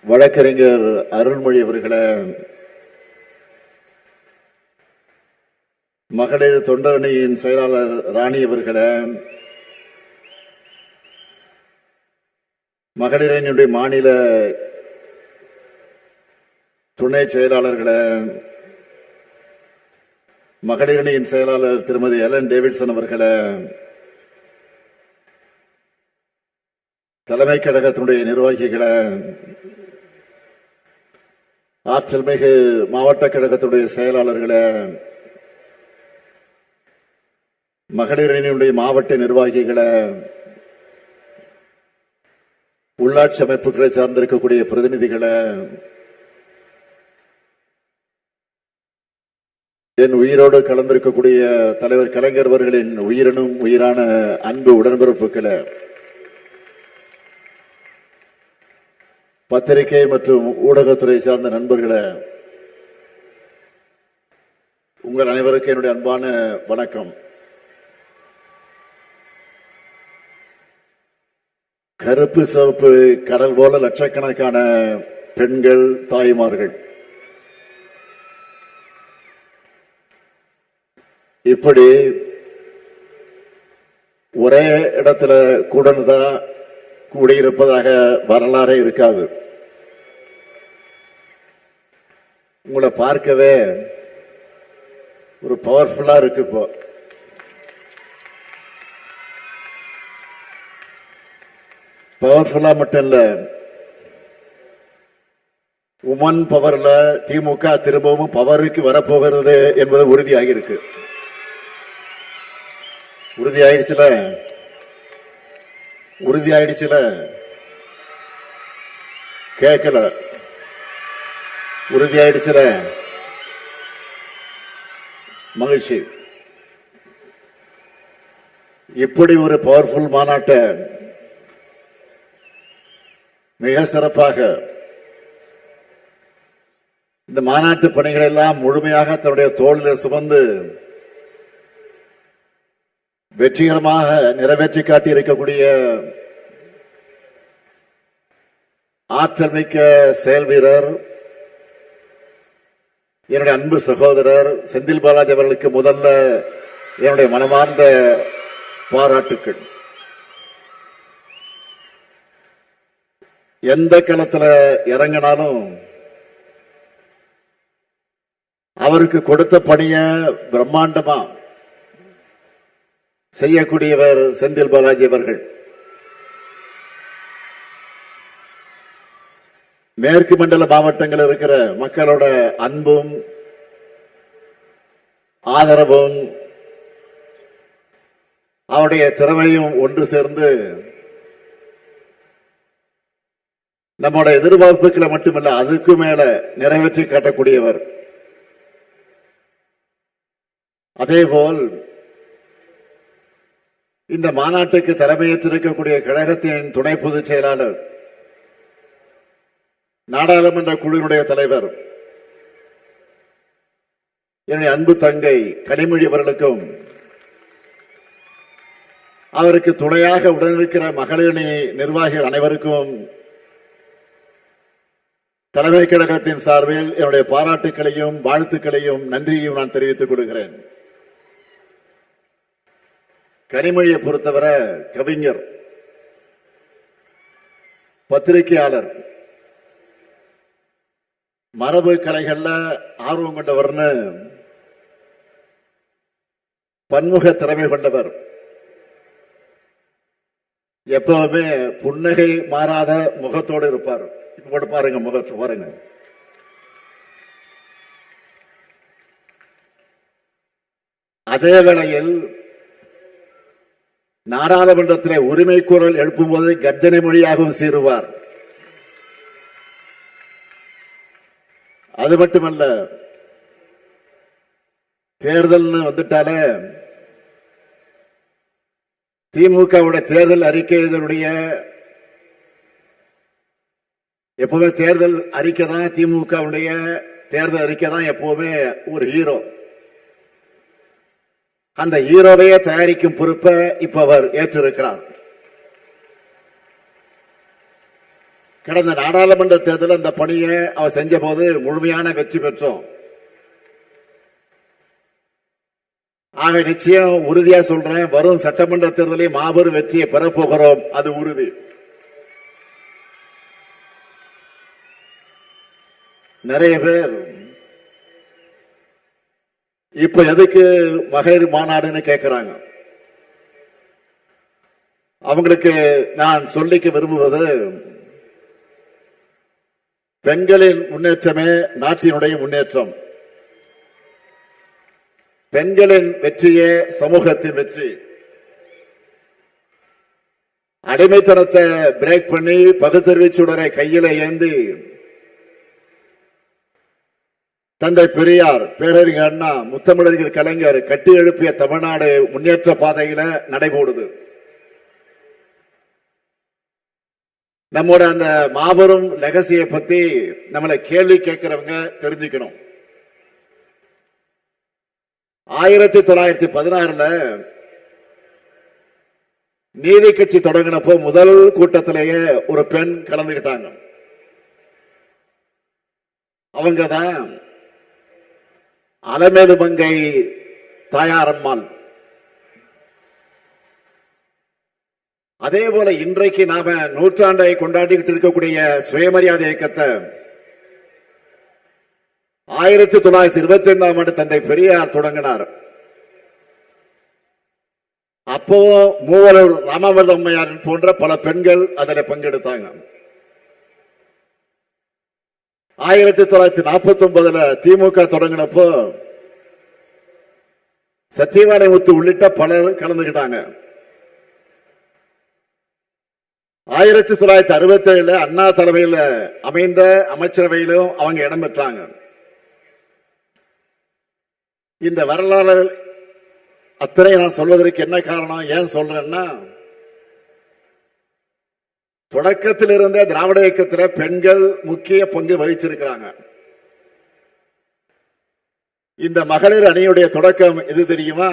வழக்கறிஞர் அருள்மொழி அவர்களை, மகளிர் தொண்டரணியின் செயலாளர் ராணி அவர்களை, மகளிரணியுடைய மாநில துணை செயலாளர்களை, மகளிரணியின் செயலாளர் திருமதி எலன் டேவிட்சன் அவர்களை, தலைமை கழகத்தினுடைய நிர்வாகிகளை, ஆற்றல் மிகு மாவட்ட கழகத்துடைய செயலாளர்களை, மகளிரணியுடைய மாவட்ட நிர்வாகிகளை, உள்ளாட்சி அமைப்புகளை சார்ந்திருக்கக்கூடிய பிரதிநிதிகளை, என் உயிரோடு கலந்திருக்கக்கூடிய தலைவர் கலைஞர் அவர்களின் உயிரினும் உயிரான அன்பு உடன்பிறப்புகளை, பத்திரிகை மற்றும் ஊடகத்துறை சார்ந்த நண்பர்களே, உங்கள் அனைவருக்கும் என்னுடைய அன்பான வணக்கம். கருப்பு சிவப்பு கடல் போல லட்சக்கணக்கான பெண்கள், தாய்மார்கள் இப்படி ஒரே இடத்துல கூடதான் கூடியிருப்பதாக வரலாறே இருக்காது. உங்களை பார்க்கவே ஒரு பவர்ஃபுல்லா இருக்கு. இப்போ பவர்ஃபுல்லா மட்டும் இல்ல, உமன் பவர்ல திமுக திரும்பவும் பவருக்கு வரப்போகிறது என்பது உறுதியாகி இருக்கு. உறுதியாயிடுச்சுல கேட்கல, உறுதியாயிடுச்சுல மகிழ்ச்சி. இப்படி ஒரு பவர்ஃபுல் மாநாட்டை மிக சிறப்பாக இந்த மாநாட்டு பணிகள் எல்லாம் முழுமையாக தன்னுடைய தோளில் சுமந்து வெற்றிகரமாக நிறைவேற்றி காட்டி இருக்கக்கூடிய ஆற்றல் மிக்க செயல் வீரர், என்னுடைய அன்பு சகோதரர் செந்தில் பாலாஜி அவர்களுக்கு முதல்ல என்னுடைய மனமார்ந்த பாராட்டுக்கள். எந்த களத்துல இறங்கினாலும் அவருக்கு கொடுத்த பணியை பிரம்மாண்டமா செய்யக்கூடியவர் செந்தில் பாலாஜி அவர்கள். மேற்கு மண்டல மாவட்டங்கள் இருக்கிற மக்களோட அன்பும் ஆதரவும் அவருடைய திறமையும் ஒன்று சேர்ந்து நம்மோட எதிர்பார்ப்புகளை மட்டுமல்ல அதுக்கு மேல நிறைவேற்றி காட்டக்கூடியவர். அதேபோல் இந்த மாநாட்டுக்கு தலைமையேற்றிருக்கக்கூடிய கழகத்தின் துணை பொதுச் செயலாளர், நாடாளுமன்ற குழுவினுடைய தலைவர், என்னுடைய அன்பு தங்கை கனிமொழி அவர்களுக்கும், அவருக்கு துணையாக உடனிருக்கிற மகளிரணி நிர்வாகிகள் அனைவருக்கும் தலைமை கழகத்தின் சார்பில் என்னுடைய பாராட்டுக்களையும் வாழ்த்துக்களையும் நன்றியையும் நான் தெரிவித்துக் கொள்கிறேன். கனிமொழியை பொறுத்தவரை கவிஞர், பத்திரிகையாளர், மரபு கலைகள்ல ஆர்வம் கொண்டவர்னு பன்முக திறமை கொண்டவர். எப்பவுமே புன்னகை மாறாத முகத்தோடு இருப்பார். இப்ப பாருங்க, முகத்தை பாருங்க. அதே வேளையில் நாடாளுமன்றத்தில் உரிமை குரல் எழுப்பும் போது கர்ஜனை மொழியாகவும் சீருவார். அது மட்டுமல்ல, தேர்தல் வந்துட்டாலே திமுகவுடைய தேர்தல் அறிக்கையினுடைய எப்பவுமே தேர்தல் அறிக்கை தான், திமுகவுடைய தேர்தல் அறிக்கை தான் எப்பவுமே ஒரு ஹீரோ. அந்த ஹீரோவையே தயாரிக்கும் பொறுப்பை இப்ப அவர் ஏற்றிருக்கிறார். கடந்த நாடாளுமன்ற தேர்தலில் அந்த பணியை அவர் செஞ்ச போது முழுமையான வெற்றி பெற்றோம். ஆக நிச்சயம் உறுதியா சொல்றேன், வரும் சட்டமன்ற தேர்தலில் மாபெரும் வெற்றியை பெறப்போகிறோம், அது உறுதி. நிறைய பேர் இப்ப எதுக்கு மகளிர் மாநாடுன்னு கேட்கிறாங்க. அவங்களுக்கு நான் சொல்லிக்க விரும்புவது, பெண்களின் முன்னேற்றமே நாட்டினுடைய முன்னேற்றம். பெண்களின் வெற்றியே சமூகத்தின் வெற்றி. அடிமைத்தனத்தை பிரேக் பண்ணி பகுத்தறிவு சுடரை கையில ஏந்தி தந்தை பெரியார், பேரறிஞர் அண்ணா, முத்தமிழறிஞர் கலைஞர் கட்டி எழுப்பிய தமிழ்நாடு முன்னேற்ற பாதையில நடைபோடுது. நம்மோட அந்த மாபெரும் லெகசியை பத்தி நம்மளை கேள்வி கேட்கிறவங்க தெரிஞ்சுக்கணும். 1916 நீதி கட்சி தொடங்கினப்போ முதல் கூட்டத்திலேயே ஒரு பெண் கலந்துகிட்டாங்க. அவங்கதான் அலமேலு மங்கை தாயாரம்மாள். அதே போல இன்றைக்கு நாம நூற்றாண்டை கொண்டாடிக்கிட்டு இருக்கக்கூடிய சுயமரியாதை இயக்கத்தை 1925 தந்தை பெரியார் தொடங்கினார். அப்போ மூவலூர் ராமாமிர்த அம்மையார் போன்ற பல பெண்கள் அதில் பங்கெடுத்தாங்க. 1949 திமுக தொடங்கினப்போ சத்தியவாணி முத்து உள்ளிட்ட பலர் கலந்துகிட்டாங்க. 1967 அண்ணா தலைமையில் அமைந்த அமைச்சரவையிலும் அவங்க இடம் பெற்றாங்க. இந்த வரலாறு அத்தனை நான் சொல்வதற்கு என்ன காரணம், ஏன் சொல்றேன்னா, தொடக்கத்தில் இருந்த திராவிட இயக்கத்தில் பெண்கள் முக்கிய பங்கு வகிச்சிருக்கிறாங்க. இந்த மகளிர் அணியுடைய தொடக்கம் எது தெரியுமா?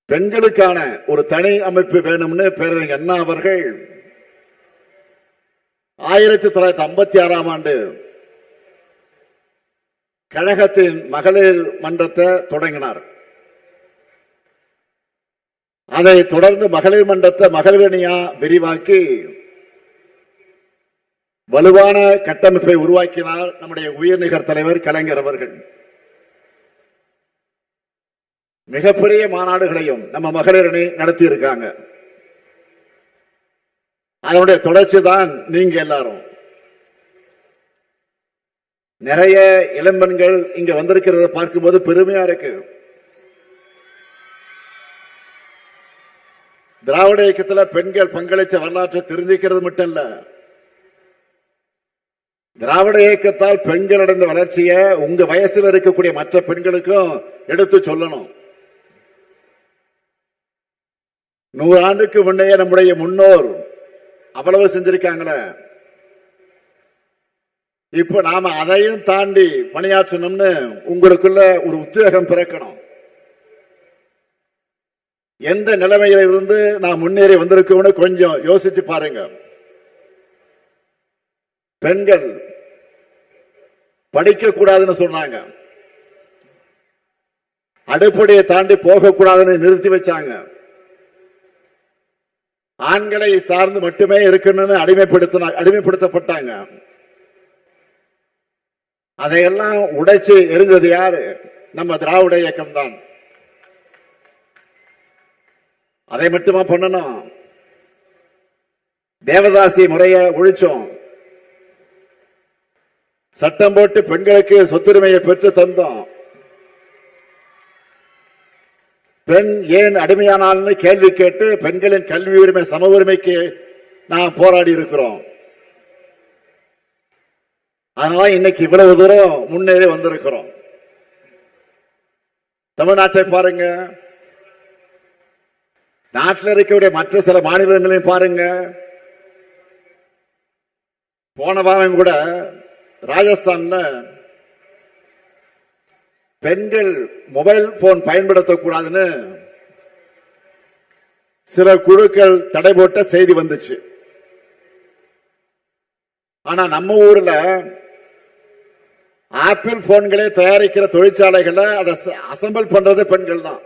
பெண்களுக்கான ஒரு தனி அமைப்பு வேணும்னு பேரறிஞர் அண்ணா அவர்கள் 1956 கழகத்தின் மகளிர் மன்றத்தை தொடங்கினார். அதை தொடர்ந்து மகளிர் மன்றத்தை மகளிர் அணியா விரிவாக்கி வலுவான கட்டமைப்பை உருவாக்கினார் நம்முடைய உயர்நிகர் தலைவர் கலைஞர் அவர்கள். மிகப்பெரிய மாநாடுகளையும் நம்ம மகளிர் அணி நடத்தி இருக்காங்க. அதனுடைய தொடர்ச்சி தான் நீங்க எல்லாரும். நிறைய இளம்பெண்கள் இங்க வந்திருக்கிறத பார்க்கும்போது பெருமையா இருக்கு. திராவிட இயக்கத்தில் பெண்கள் பங்களிச்ச வரலாற்றை தெரிஞ்சுக்கிறது மட்டும் இல்ல, திராவிட இயக்கத்தால் பெண்கள் அடைந்த வளர்ச்சியை உங்க வயசில் இருக்கக்கூடிய மற்ற பெண்களுக்கும் எடுத்து சொல்லணும். 100 ஆண்டுக்கு முன்னே நம்முடைய முன்னோர் அவ்வளவு செஞ்சிருக்காங்களே, இப்ப நாம அதையும் தாண்டி பணியாற்றணும்னு உங்களுக்குள்ள ஒரு உத்வேகம் பிறக்கணும். எந்த நிலைமையில இருந்து நான் முன்னேறி வந்திருக்கோம்னு கொஞ்சம் யோசிச்சு பாருங்க. பெண்கள் படிக்க கூடாதுன்னு சொன்னாங்க, அடுப்படியை தாண்டி போக கூடாதுன்னு நிறுத்தி வச்சாங்க. ஆண்களை சார்ந்து மட்டுமே இருக்கணும்னு அடிமைப்படுத்தப்பட்டாங்க. அதையெல்லாம் உடைச்சு எரிஞ்சது யாரு? நம்ம திராவிட இயக்கம் தான். அதை மட்டுமா பண்ணணும்? தேவதாசி முறைய ஒழிச்சோம், சட்டம் போட்டு பெண்களுக்கு சொத்துரிமையை பெற்று தந்தோம். பெண் ஏன் அடிமையானால்னு கேள்வி கேட்டு பெண்களின் கல்வி உரிமை, சம உரிமைக்கு நாம் போராடி இருக்கிறோம். அதனால இன்னைக்கு இவ்வளவு தூரம் முன்னேறி வந்திருக்கிறோம். தமிழ்நாட்டை பாருங்க, நாட்டில் இருக்கக்கூடிய மற்ற சில மாநிலங்களையும் பாருங்க. போன வாரம் கூட ராஜஸ்தான்ல பெண்கள் மொபைல் போன் ஆனா நம்ம ஊர்ல ஆப்பிள் போன்களே தயாரிக்கிற தொழிற்சாலைகளை அதை அசம்பிள் பண்றது பெண்கள் தான்.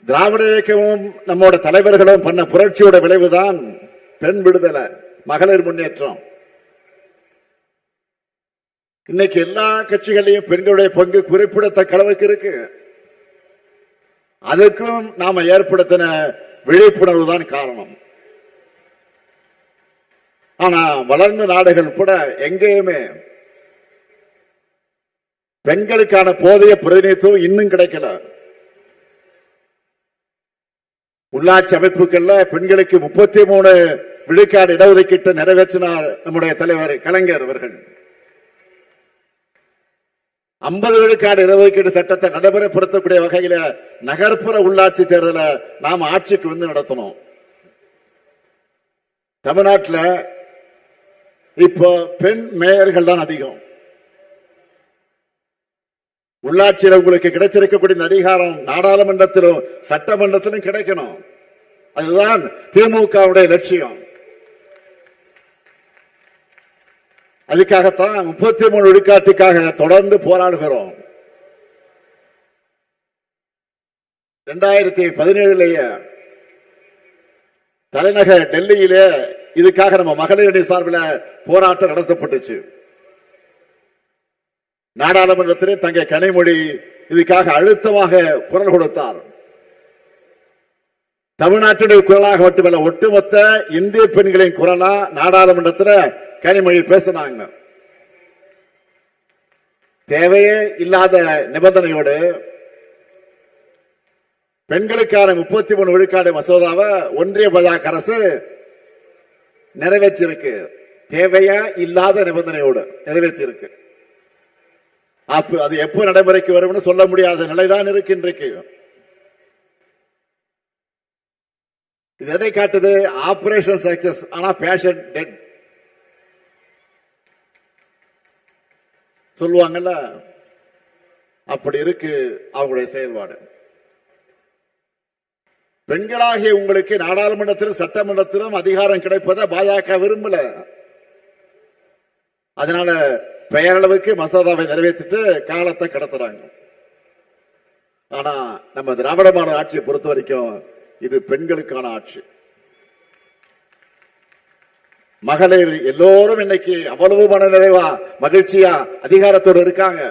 திராவிட இயக்கமும் நம்மோட தலைவர்களும் பண்ண புரட்சியோட விளைவுதான் பெண் விடுதலை, மகளிர் முன்னேற்றம். இன்னைக்கு எல்லா கட்சிகளையும் பெண்களுடைய பங்கு குறிப்பிடத்தக்க அளவுக்கு இருக்கு. அதுக்கும் நாம ஏற்படுத்தின விழிப்புணர்வு தான் காரணம். ஆனா வளர்ந்த நாடுகள் கூட எங்கேயுமே பெண்களுக்கான போதிய பிரதிநிதித்துவம் இன்னும் கிடைக்கல. உள்ளாட்சி அமைப்புகள்ல பெண்களுக்கு 33 விழுக்காடு இடஒதுக்கீட்டு நிறைவேற்றினார் நம்முடைய தலைவர் கலைஞர் அவர்கள். 50 விழுக்காடு இடஒதுக்கீடு சட்டத்தை நடைமுறைப்படுத்தக்கூடிய வகையில நகர்ப்புற உள்ளாட்சி தேர்தலை நாம் ஆட்சிக்கு வந்து நடத்தணும். தமிழ்நாட்டில் இப்போ பெண் மேயர்கள் தான் அதிகம். உள்ளாட்சியில் உங்களுக்கு கிடைச்சிருக்கக்கூடிய அதிகாரம் நாடாளுமன்றத்திலும் சட்டமன்றத்திலும் கிடைக்கணும். அதுதான் திமுகவுடைய லட்சியம். அதுக்காகத்தான் 33 விழுக்காட்டுக்காக தொடர்ந்து போராடுகிறோம். 2017 தலைநகர் டெல்லியிலே இதுக்காக நம்ம மகளிர் அணி சார்பில் போராட்டம் நடத்தப்பட்டுச்சு. நாடாளுமன்றத்திலே தங்கை கனிமொழி இதுக்காக அழுத்தமாக குரல் கொடுத்தார். தமிழ்நாட்டுடைய குரலாக மட்டுமல்ல, ஒட்டுமொத்த இந்திய பெண்களின் குரலா நாடாளுமன்றத்தில் கனிமொழி பேசினாங்க. தேவையே இல்லாத நிபந்தனையோடு பெண்களுக்கான 33 விழுக்காடு மசோதாவை ஒன்றிய பாஜக அரசு நிறைவேற்றியிருக்கு. தேவையா இல்லாத நிபந்தனையோடு நிறைவேற்றியிருக்கு. அது எப்போ நடைமுறைக்கு வரும் சொல்ல முடியாத நிலைதான் இருக்கு இன்றைக்கு. இது எதை காட்டுது? ஆபரேஷன் சக்சஸ், ஆனா பேஷன் டெட் சொல்லுவாங்கல்ல, அப்படி இருக்கு அவங்களுடைய செயல்பாடு. பெண்களாகிய உங்களுக்கு நாடாளுமன்றத்திலும் சட்டமன்றத்திலும் அதிகாரம் கிடைப்பதை பாஜக விரும்பல. அதனால பெயரளவுக்கு மசோதாவை நிறைவேற்றிட்டு காலத்தை கடத்துறாங்க. ஆனா நம்ம திராவிட மாடல் ஆட்சியை பொறுத்த வரைக்கும் இது பெண்களுக்கான ஆட்சி. மகளிர் எல்லோரும் இன்னைக்கு அவ்வளவு மன நிறைவா மகிழ்ச்சியா அதிகாரத்தோடு இருக்காங்க.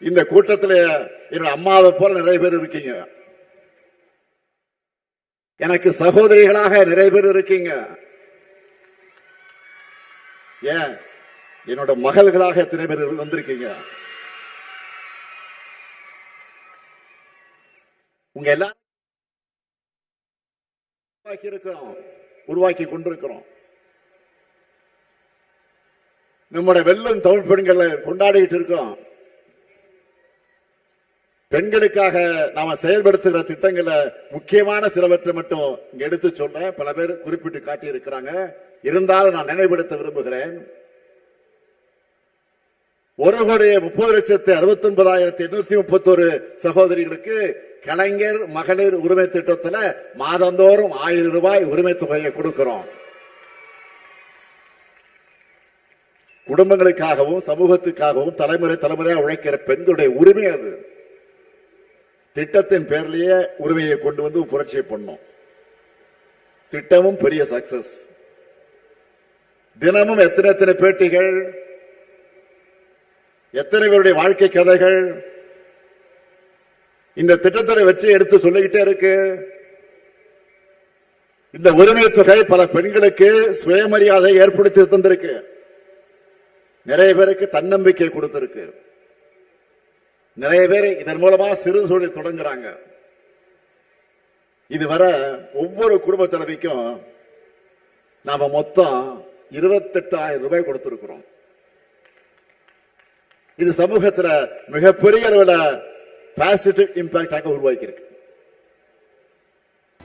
இந்த கூட்டத்தில் என்னோட அம்மாவை போல நிறைய பேர் இருக்கீங்க. எனக்கு சகோதரிகளாக நிறைய பேர் இருக்கீங்க. ஏன் என்னோட மகள்களாக எத்தனை பேர் வந்திருக்கீங்க. உங்க எல்லாம் உருவாக்கி கொண்டிருக்கிறோம். நம்முடைய வெல்லும் தமிழ் பெண்களை கொண்டாடிட்டு இருக்கோம். பெண்களுக்காக நாம செயல்படுத்துகிற திட்டங்களை முக்கியமான சிலவற்றை மட்டும் எடுத்து சொல்றேன். பல பேர் குறிப்பிட்டு காட்டி இருக்கிறாங்க. இருந்தாலும் நான் நினைவுபடுத்த விரும்புகிறேன். 1,30,69,831 சகோதரிகளுக்கு கலைஞர் மகளிர் உரிமை திட்டத்தில் மாதந்தோறும் 1000 ரூபாய் உரிமை தொகையை கொடுக்கிறோம். குடும்பங்களுக்காகவும் சமூகத்துக்காகவும் தலைமுறையாக உழைக்கிற பெண்களுடைய உரிமை அது. திட்டத்தின் பேர்லயே உரிமையை கொண்டு வந்து புரட்சி பண்ணோம். திட்டமும் பெரிய சக்சஸ். தினமும் எத்தனை பேட்டிகள், எத்தனை பேருடைய வாழ்க்கை கதைகள் இந்த திட்டத்தை வச்சு எடுத்து சொல்லிக்கிட்டே இருக்கு. இந்த உரிமை தொகை பல பெண்களுக்கு சுயமரியாதை ஏற்படுத்தி தந்திருக்கு. நிறைய பேருக்கு தன்னம்பிக்கை கொடுத்திருக்கு. நிறைய பேர் இதன் மூலமா சிறு தொழில் தொடங்குறாங்க. இதுவரை ஒவ்வொரு குடும்ப தலைவிக்கும் நாம மொத்தம் 28,000 ரூபாய் கொடுத்திருக்கிறோம். இது சமூகத்தில் மிகப்பெரிய அளவில் பாசிட்டிவ் இம்பாக்டாக உருவாக்கி இருக்கு.